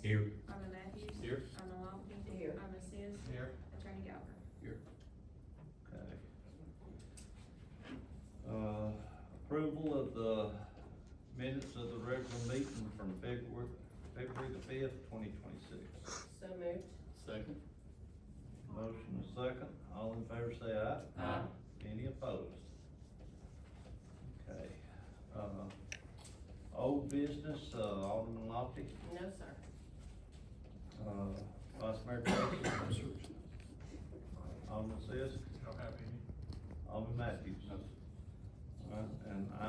Davis. Here. Alderman Matthews. Here. Alderman Longton. Here. Alderman Sis. Here. Attorney Galver. Okay. Approval of the minutes of the regular meeting from February the 5th, 2026. So moved. Second. Motion is second. All in favor say aye. Aye. Any opposed? Okay. Old business, Alderman Lofty, No, sir. Vice Mayor Tracy. Alderman Sis, Don't have any. Alderman Matthews. No. All right, and I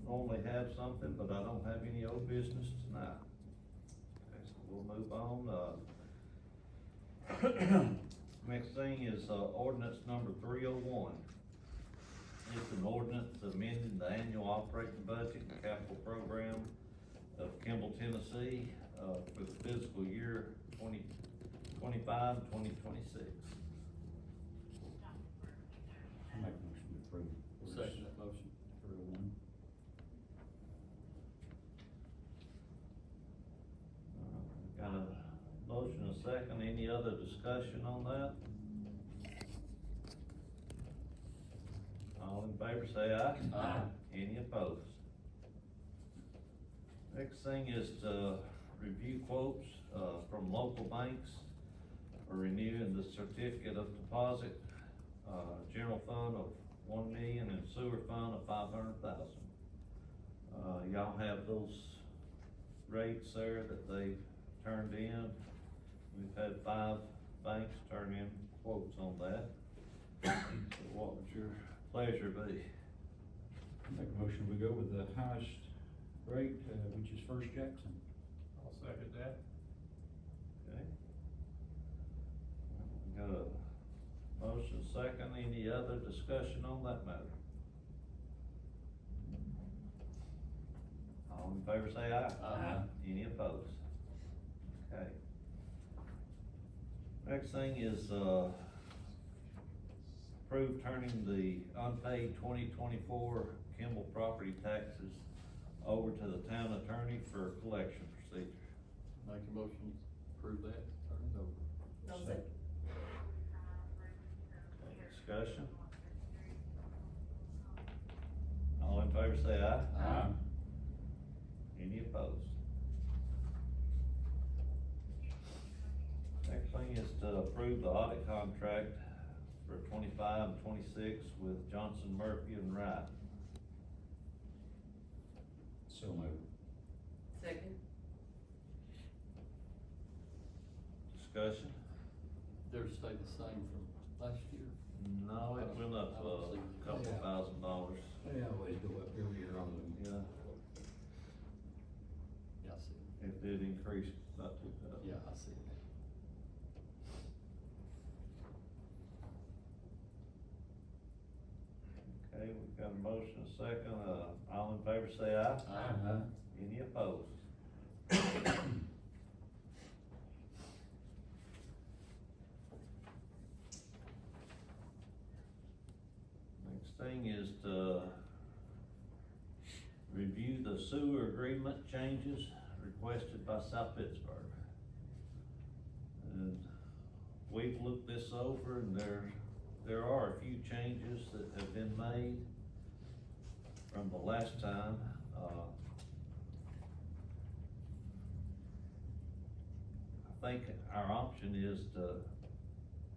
normally have something, but I don't have any old business tonight. Okay, so we'll move on, next thing is, ordinance number 301. It's an ordinance amending the annual operating budget and capital program of Kimball, Tennessee, for the fiscal year 2025, 2026. I make a motion to approve. Second that motion. 301. Got a motion, a second, any other discussion on that? All in favor say aye. Aye. Any opposed? Next thing is to review quotes, from local banks for renewing the certificate of deposit, general fund of 1 million and sewer fund of 500,000. Y'all have those rates there that they've turned in. We've had 5 banks turn in quotes on that. So what would your pleasure be? I make a motion, we go with the highest rate, which is First Jackson. I'll second that. Okay. We got a motion second, any other discussion on that matter? All in favor say aye. Aye. Any opposed? Okay. Next thing is, approve turning the unpaid 2024 Kimball property taxes over to the town attorney for collection procedure. Make a motion, to approve that, turn it over. No, second. Okay, discussion? All in favor say aye. Aye. Any opposed? Next thing is to approve the audit contract for 25 and 26 with Johnson, Murphy and Wright. So moved. Second. Discussion? Theirs stayed the same from last year. No, it went up a couple $1,000. They always go up every year on them. Yeah, Yeah, I see it. it did increase about 2,000. Yeah, I see it. Okay, we've got a motion, a second, all in favor say aye. Aye. Any opposed? Next thing is to review the sewer agreement changes requested by South Pittsburgh. And we've looked this over and there are a few changes that have been made from the last time. I think our option is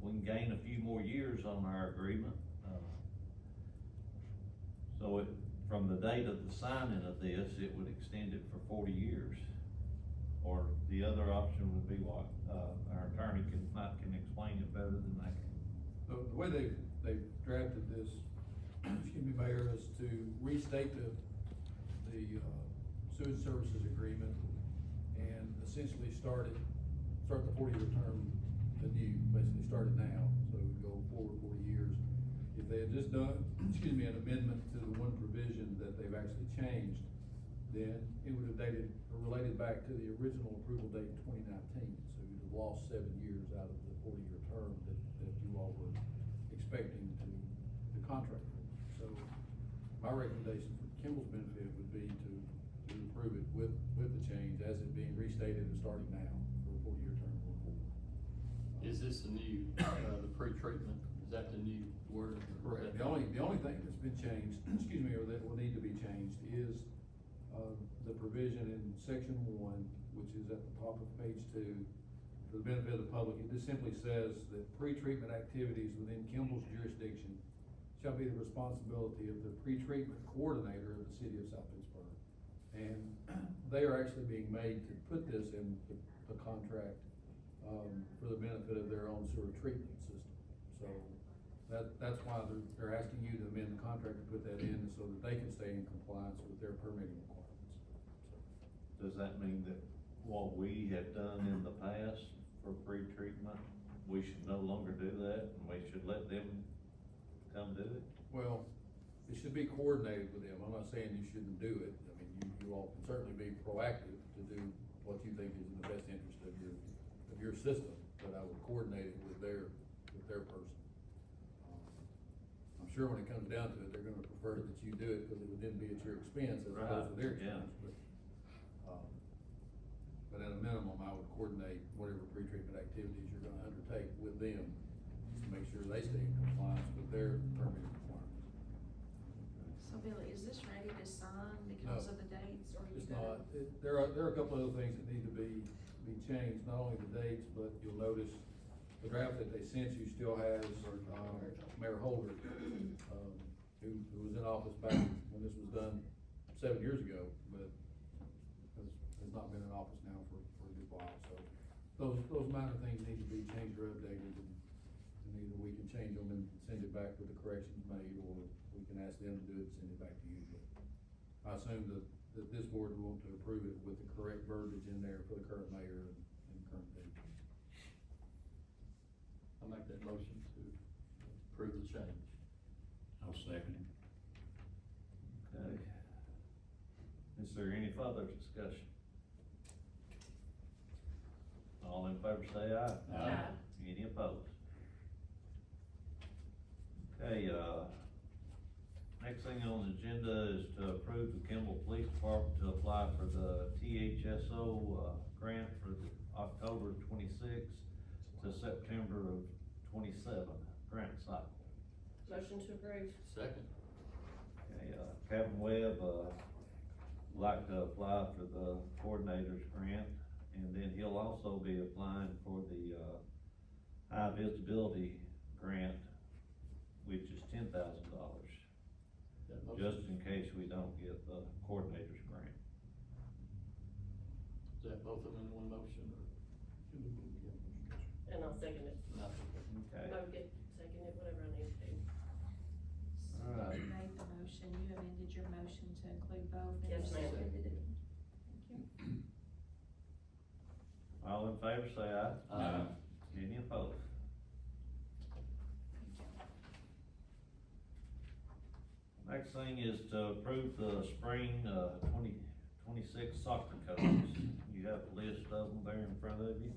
we can gain a few more years on our agreement. So from the date of the signing of this, it would extend it for 40 years. Or the other option would be what, our attorney can explain it better than I can. The way they've drafted this, excuse me, Mayor, is to restate the sewage services agreement and essentially start the 40-year term anew, basically start it now, so it would go forward 40 years. If they had just done, excuse me, an amendment to the one provision that they've actually changed, then it would have related back to the original approval date in 2019. So you'd have lost 7 years out of the 40-year term that you all were expecting to contract for. So my recommendation for Kimball's benefit would be to approve it with the change as it being restated reinstated and starting now for a 40-year term going forward. Is this the new, the pre-treatment, is that the new word? Correct. The only thing that's been changed, excuse me, or that will need to be changed is, the provision in section 1, which is at the top of page 2, for the benefit of the public. It just simply says that pre-treatment activities within Kimball's jurisdiction shall be the responsibility of the pre-treatment coordinator of the city of South Pittsburgh. And they are actually being made to put this in the contract, for the benefit of their own sewer treatment system. So that's why they're asking you to amend the contract to put that in so that they can stay in compliance with their permitting requirements. Does that mean that what we have done in the past for pre-treatment, we should no longer do that, and we should let them come do it? Well, it should be coordinated with them. I'm not saying you shouldn't do it. I mean, you all can certainly be proactive to do what you think is in the best interest of your system, but I would coordinate it with their person. I'm sure when it comes down to it, they're gonna prefer that you do it, because it would then be at your expense as opposed to their Right, yeah. expense, but at a minimum, I would coordinate whatever pre-treatment activities you're gonna undertake with them, just to make sure they stay in compliance with their permitting requirements. So Billy, is this ready to sign because of the dates, or you It's gonna? not, there are a couple other things that need to be changed, not only the dates, but you'll notice the draft that they sent you still has, Mayor Holder, who was in office back when this was done 7 years ago, but has not been in office now for a good while, so those minor things need to be changed or updated, and either we can change them and send it back with the corrections made, or we can ask them to do it and send it back to you, but I assume that this board will want to approve it with the correct verbiage in there for the current mayor and current date. I make that motion to approve the change. I'll second it. Okay. Is there any further discussion? All in favor say aye. Aye. Any opposed? Okay, next thing on the agenda is to approve the Kimball Police Department to apply for the THSO, grant for the October 26th to September of 27 grant cycle. Motion to approve. Second. Okay, Kevin Webb, like to apply for the coordinator's grant, and then he'll also be applying for the, high visibility grant, which is $10,000, just in case we don't get the coordinator's grant. Is that both of them in one motion, or? And I'll second it. Nothing. Okay, I'll get, second it, whatever I need to do. So Alright. you made the motion, you amended your motion to include both, and Yes, you ma'am. seconded it. Thank you. all in favor say aye. Aye. Any opposed? Next thing is to approve the spring, 2026 soccer coaches. You have a list of them there in front of you.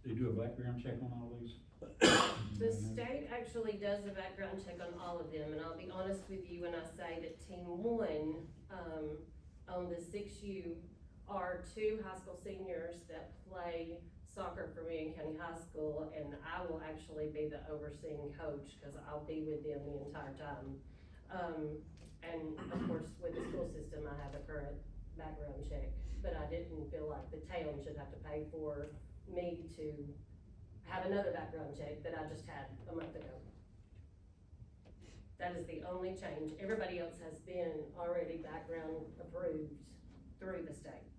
They do a background check on all these? The state actually does a background check on all of them, and I'll be honest with you when I say that team 1, on the 6U are 2 high school seniors that play soccer for Marion County High School, and I will actually be the overseeing coach, cause I'll be with them the entire time. And of course, with the school system, I have a current background check, but I didn't feel like the town should have to pay for me to have another background check that I just had a month ago. That is the only change. Everybody else has been already background approved through the state.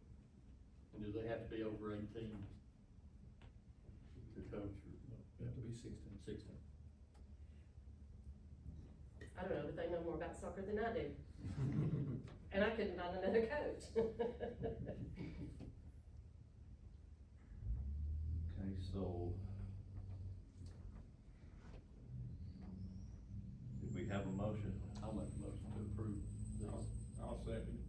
And do they have to be over 18 to coach, or You have to be 16. 16? I don't know, but they know more about soccer than I do. And I couldn't find another coach. Okay, so. Did we have a motion? I'll make a motion to approve this. I'll second it.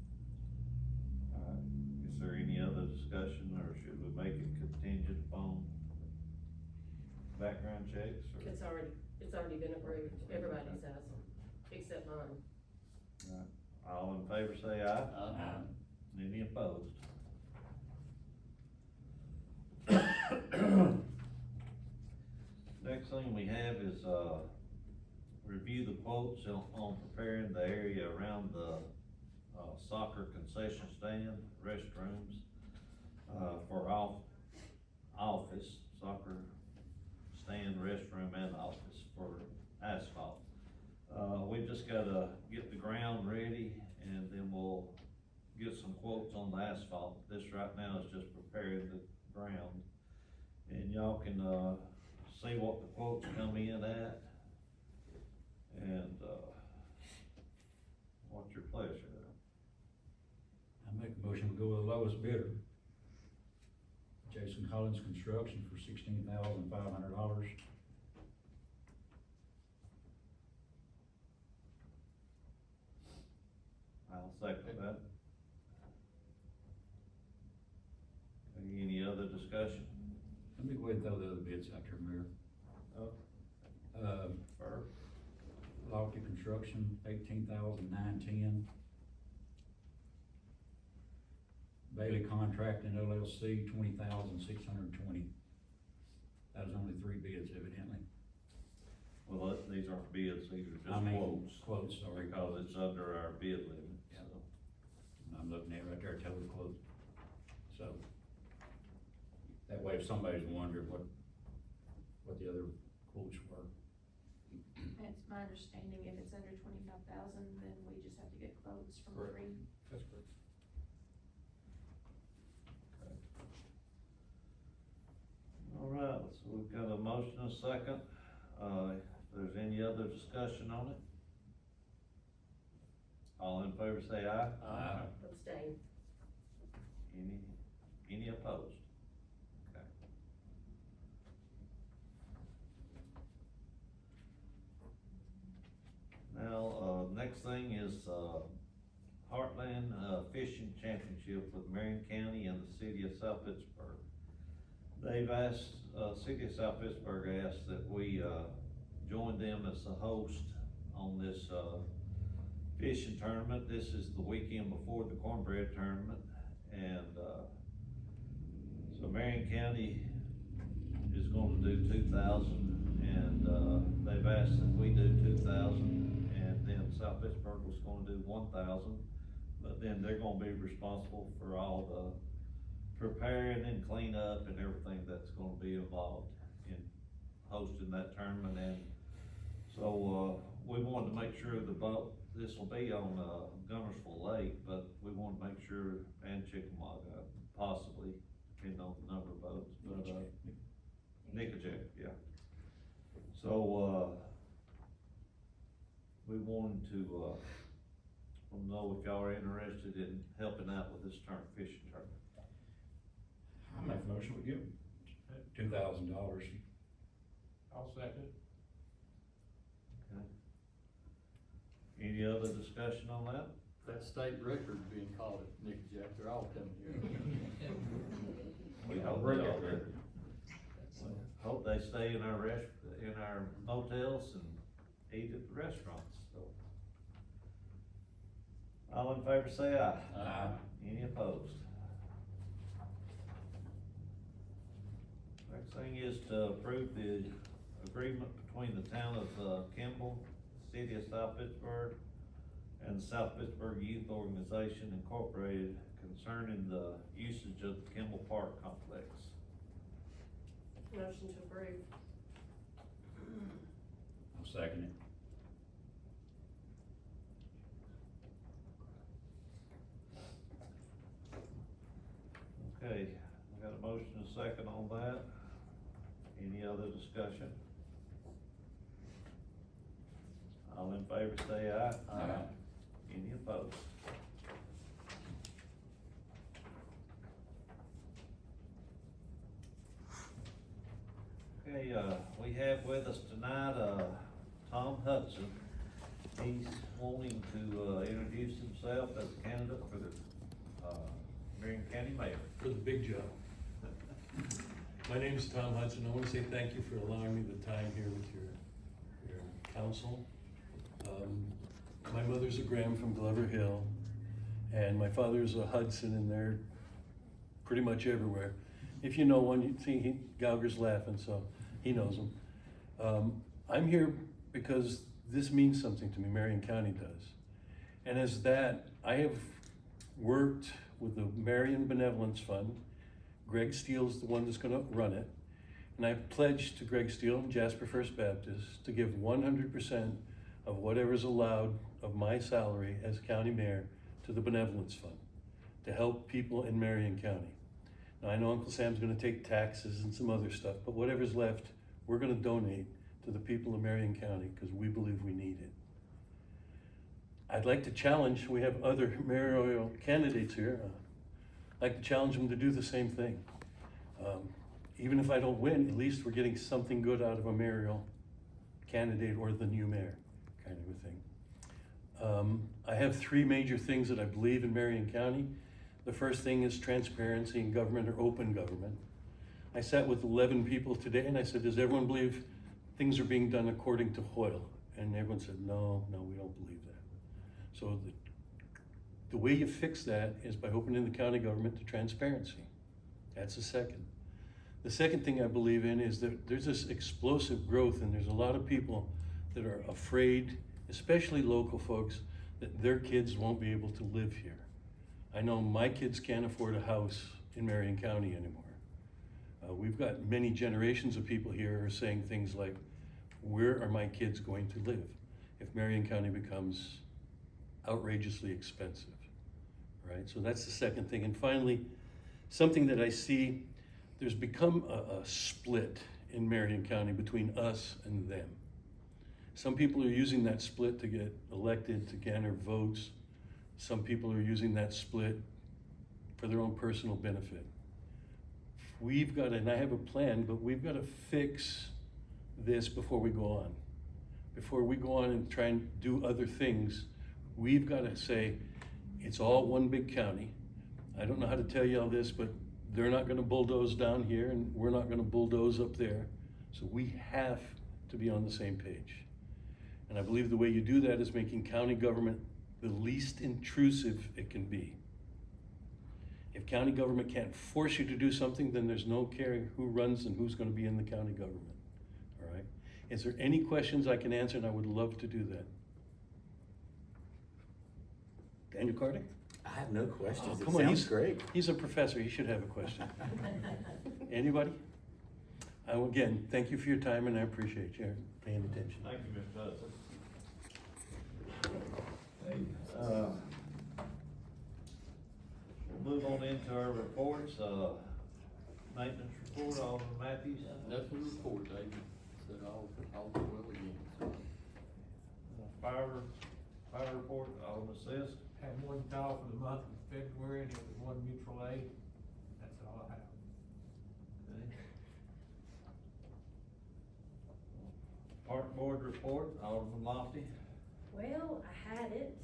Alright, is there any other discussion, or should we make it contingent upon background checks, or? It's already been approved. Everybody's has, except mine. Alright, All in favor say aye. Aye. Any opposed? Next thing we have is, review the quotes on preparing the area around the, soccer concession stand, restrooms, for office, soccer stand, restroom, and office for asphalt. We just gotta get the ground ready, and then we'll get some quotes on the asphalt. This right now is just preparing the ground. And y'all can, see what the quotes come in at, and, what's your pleasure? I make a motion, we go with the lowest bidder. Jason Collins Construction for $16,500. I'll second that. Any other discussion? Let me go ahead and throw the other bids out there, Mayor. Or, Lofty Construction, $18,910. Bailey Contracting LLC, $20,620. That was only 3 bids evidently. well, these aren't bids, these are I just mean, quotes. Quotes, sorry. Because it's under our bid limit, Yeah. so. I'm looking at it right there, total quote. So, that way if somebody's wondering what the other quotes were. It's my understanding, if it's under 25,000, then we just have to get quotes from Correct. 3. That's correct. All right, so we've got a motion and a second. If there's any other discussion on it? All in favor say aye. Aye. Abstain. Any opposed? Okay. Now, next thing is, Heartland, Fishing Championship with Marion County and the city of South Pittsburgh. They've asked, city of South Pittsburgh asked that we, join them as the host on this, fishing tournament. This is the weekend before the cornbread tournament, and, so Marion County is gonna do 2,000, and, they've asked that we do 2,000, and then South Pittsburgh was gonna do 1,000, but then they're gonna be responsible for all the preparing and cleanup and everything that's gonna be involved in hosting that tournament. And so, we wanted to make sure the boat, this will be on, Gunnersville Lake, but we want to make sure, and Chickamauga, possibly, depending on the number of boats, but, Nickajack, yeah. So, we wanted to, know if y'all are interested in helping out with this fishing tournament. I make a motion, we give $2,000. I'll second. Okay. Any other discussion on that? That state record being called at Nickajack, they're all coming here. We hope they all do. Hope they stay in our in our motels and eat at the restaurants, so. All in favor say aye. Aye. Any opposed? Next thing is to approve the agreement between the town of, Kimball, city of South Pittsburgh, and the South Pittsburgh Youth Organization Incorporated concerning the usage of the Kimball Park complex. Motion to approve. I'll second it. Okay, I got a motion and a second on that. Any other discussion? All in favor say aye. Aye. Any opposed? Okay, we have with us tonight, Tom Hudson. He's wanting to, introduce himself as a candidate for the, Marion County Mayor. For the big job. My name is Tom Hudson. I want to say thank you for allowing me the time here with your council. My mother's a Graham from Glover Hill, and my father's a Hudson, and they're pretty much everywhere. If you know one, you see Gauger's laughing, so he knows them. I'm here because this means something to me, Marion County does. And as that, I have worked with the Marion Benevolence Fund. Greg Steele's the one that's gonna run it. And I've pledged to Greg Steele and Jasper First Baptist to give 100% of whatever's allowed of my salary as county mayor to the Benevolence Fund to help people in Marion County. Now, I know Uncle Sam's gonna take taxes and some other stuff, but whatever's left, we're gonna donate to the people of Marion County because we believe we need it. I'd like to challenge, we have other mayoral candidates here. I'd like to challenge them to do the same thing. Even if I don't win, at least we're getting something good out of a mayoral candidate or the new mayor, kind of a thing. I have three major things that I believe in Marion County. The first thing is transparency in government or open government. I sat with 11 people today and I said, does everyone believe things are being done according to Hoyle? And everyone said, no, we don't believe that. So the way you fix that is by opening the county government to transparency. That's the second. The second thing I believe in is that there's this explosive growth and there's a lot of people that are afraid, especially local folks, that their kids won't be able to live here. I know my kids can't afford a house in Marion County anymore. We've got many generations of people here who are saying things like, where are my kids going to live if Marion County becomes outrageously expensive, right? So that's the second thing. And finally, something that I see, there's become a split in Marion County between us and them. Some people are using that split to get elected, to garner votes. Some people are using that split for their own personal benefit. We've got, and I have a plan, but we've got to fix this before we go on. Before we go on and try and do other things, we've got to say, it's all one big county. I don't know how to tell you all this, but they're not gonna bulldoze down here and we're not gonna bulldoze up there. So we have to be on the same page. And I believe the way you do that is making county government the least intrusive it can be. If county government can't force you to do something, then there's no caring who runs and who's gonna be in the county government, all right? Is there any questions I can answer? And I would love to do that. Daniel Carter? I have no questions. Oh, It come on, sounds great. He's a professor, he should have a question. Anybody? Again, thank you for your time and I appreciate you paying attention. Thank you, Mr. Hudson. We'll move on into our reports. Maintenance report, Alderman Matthews. Nothing to report, David. Said all well again. Fire report, Alderman Sis. Had one call for the month of February, and it was one mutual aid. That's all I have. Park board report, Alderman Lofty. Well, I had it,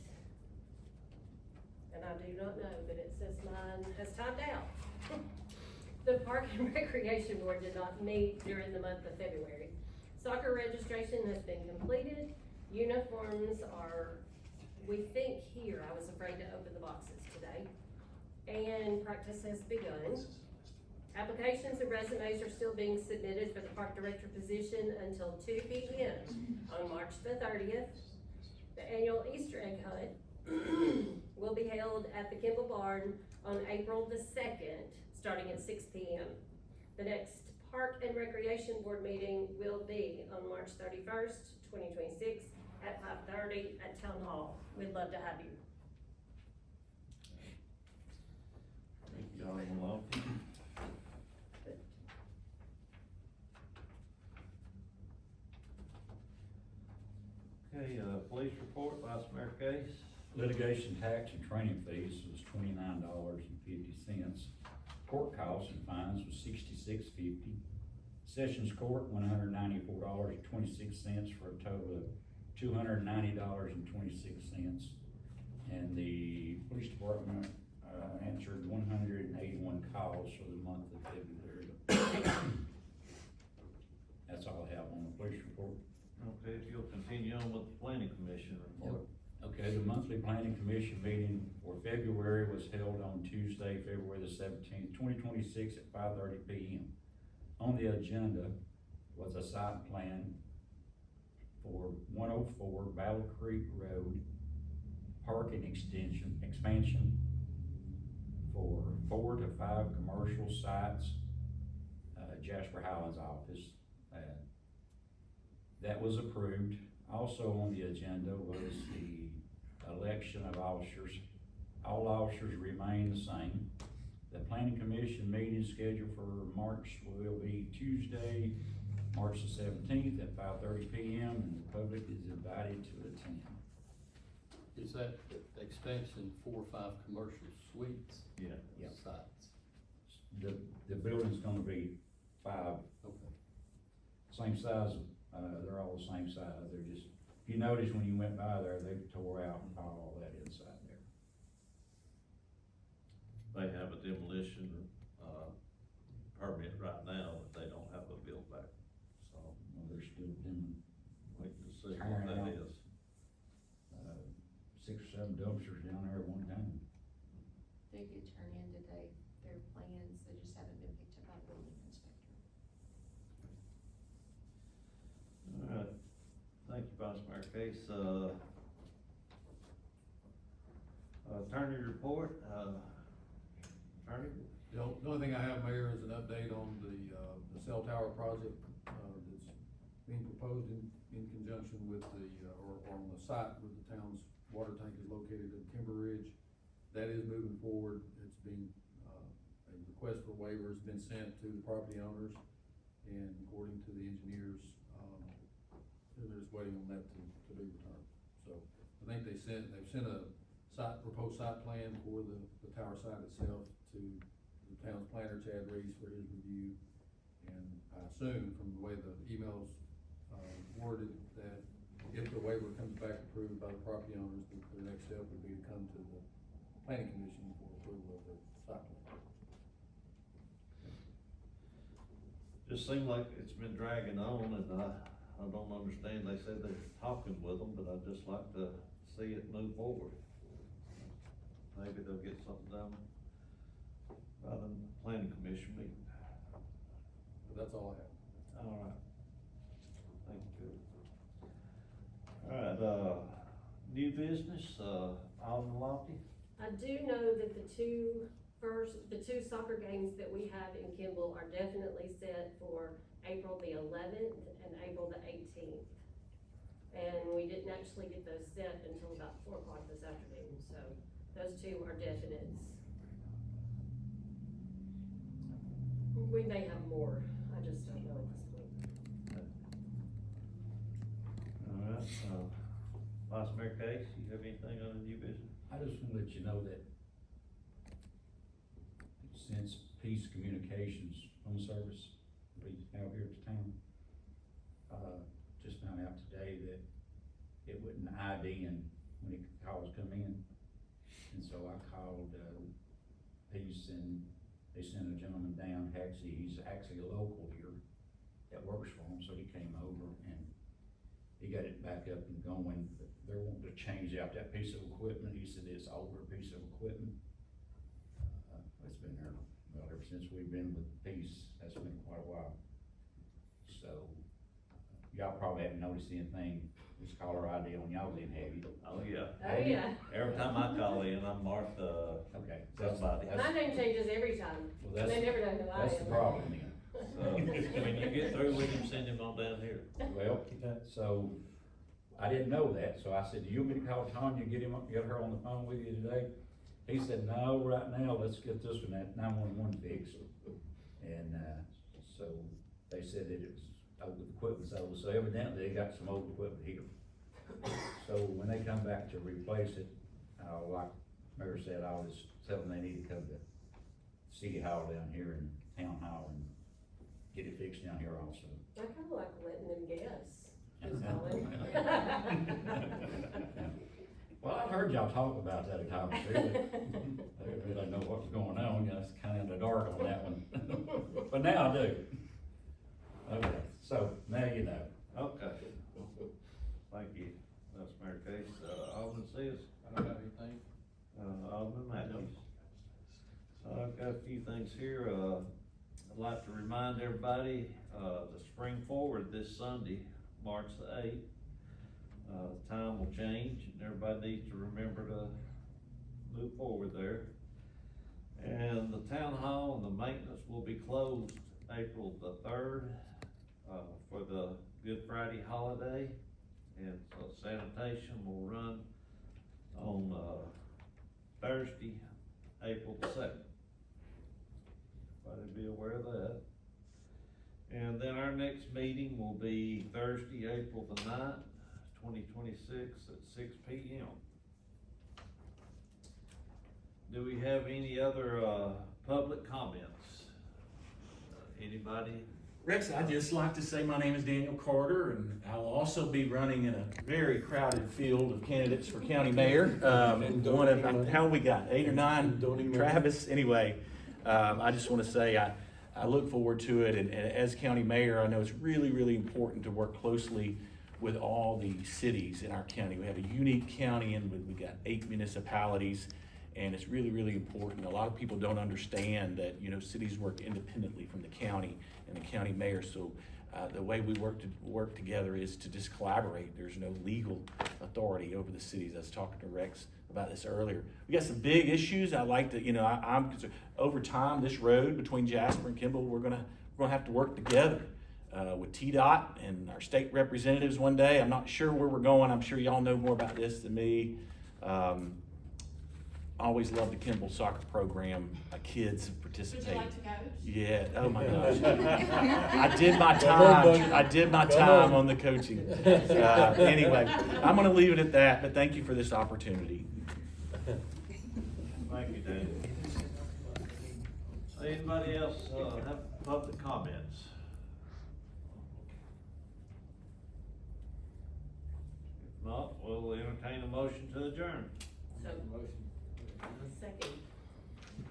and I do not know, but it says mine has timed out. The Park and Recreation Board did not meet during the month of February. Soccer registration has been completed. Uniforms are, we think here, I was afraid to open the boxes today, and practice has begun. Applications and resumes are still being submitted for the park director position until 2 p.m. on March the 30th. The annual Easter egg hunt will be held at the Kimball barn on April the 2nd, starting at 6 p.m. The next Park and Recreation Board meeting will be on March 31st, 2026 at 5:30 at Town Hall. We'd love to have you. Thank you, Alderman Lofty. Okay, police report, Vice Mayor Case. Litigation tax and training fees was $29.50. Court costs and fines was $66.50. Sessions Court, $194.26 for a total of $290.26. And the police department answered 181 calls for the month of February. That's all I have on the police report. Okay, if you'll continue on with the planning commission report. Okay, the monthly planning commission meeting for February was held on Tuesday, February the 17th, 2026 at 5:30 p.m. On the agenda was a site plan for 104 Battle Creek Road, parking expansion for 4 to 5 commercial sites, Jasper Highlands office. That was approved. Also on the agenda was the election of officers. All officers remain the same. The planning commission meeting scheduled for March will be Tuesday, March the 17th at 5:30 p.m. and the public is invited to attend. Is that expansion 4 or 5 commercial suites? Yeah. Yeah. Sites? The building's gonna be 5, Okay. same size, they're all the same size. They're just, if you notice when you went by there, they tore out and piled all that inside there. They have a demolition, permit right now, but they don't have a build back, so Well, they're still doing, wait to see what Tearing that out. is. 6 or 7 dumpsters down there at one time. They get turned in today, their plans, they just haven't been picked up by the building inspector. All right, thank you, Vice Mayor Case. Attorney report, attorney? The only thing I have, Mayor, is an update on the cell tower project, that's being proposed in conjunction with or on the site where the town's water tank is located in Kimball Ridge. That is moving forward. It's been, a request for waiver has been sent to the property owners, and according to the engineers, they're just waiting on that to be returned. So, I think they've sent a proposed site plan for the tower site itself to the town's planner, Chad Reese, for his review. And I assume from the way the emails, worded, that if the waiver comes back approved by the property owners, the next step would be to come to the planning commission for approval of the site plan. Just seemed like it's been dragging on, and I don't understand. They said they're talking with them, but I'd just like to see it move forward. Maybe they'll get something done by the planning commission meeting. But that's all I have. All right. Thank you. All right, new business, Alden Lofty. I do know that the two soccer games that we have in Kimball are definitely set for April the 11th and April the 18th. And we didn't actually get those set until about 4 o'clock this afternoon, so those two are definites. We may have more, I just don't know at this point. All right, Vice Mayor Case, you have anything on the new business? I just want to let you know that since Peace Communications phone service we have here at the town, just found out today that it wouldn't ID in when the calls come in. And so I called, Peace, and they sent a gentleman down, he's actually a local here that works for him, so he came over and he got it back up and going, but they're wanting to change out that piece of equipment. He said it's an older piece of equipment. It's been there, well, ever since we've been with Peace, that's been quite a while. So, y'all probably haven't noticed anything, this caller ID on y'all's end, have you? Oh, yeah. Oh, yeah. Every time I call in, I'm marked, Okay. somebody. My name changes every time, Well, and they never know who I am. That's the problem then. So, when you get through with him, send him on down here. Well, so, I didn't know that, so I said, do you want me to call Tanya, get her on the phone with you today? He said, no, right now, let's get this one at 911 fixed. And, so, they said that it was, the equipment's old, so evidently they got some old equipment here. So when they come back to replace it, like Mayor said, I was telling them they need to come to City Hall down here and Town Hall and get it fixed down here also. I kinda like letting them guess. who's Well, I've heard y'all talk about that a time or two, but I didn't really know what was going on, you know, it's kinda in the dark on that one. But now I do. Okay, so now you know. Okay. Thank you, Vice Mayor Case. Alderman Sid? got a few things here, I'd like to remind everybody, the Spring Forward this Sunday, March the 8th. The time will change, and everybody needs to remember to move forward there. And the town hall and the maintenance will be closed April the 3rd, for the Good Friday holiday. And so sanitation will run on, Thursday, April the 2nd. Everybody be aware of that. And then our next meeting will be Thursday, April the 9th, 2026 at 6 p.m. Do we have any other, public comments? Anybody? Rex, I'd just like to say my name is Daniel Carter, and I'll also be running in a very crowded field of candidates for county mayor. One of, how we got, 8 or 9, Travis, anyway. I just want to say I look forward to it, and as county mayor, I know it's really, really important to work closely with all the cities in our county. We have a unique county, and we've got 8 municipalities, and it's really, really important. A lot of people don't understand that, you know, cities work independently from the county and the county mayor. So the way we work together is to just collaborate. There's no legal authority over the cities. I was talking to Rex about this earlier. We got some big issues. I like to, you know, I'm concerned. Over time, this road between Jasper and Kimball, we're gonna have to work together with TDOT and our state representatives one day. I'm not sure where we're going. I'm sure y'all know more about this than me. Always loved the Kimball soccer program. Kids participate. Would you like to coach? Yeah. Oh my gosh. I did my time on the coaching. Anyway, I'm going to leave it at that. But thank you for this opportunity. Thank you, Dan. Anybody else, have public comments? If not, we'll entertain a motion to adjourn. So, second.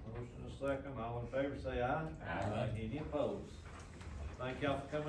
Motion and a second, all in favor say aye. Aye. Any opposed? Thank y'all for coming.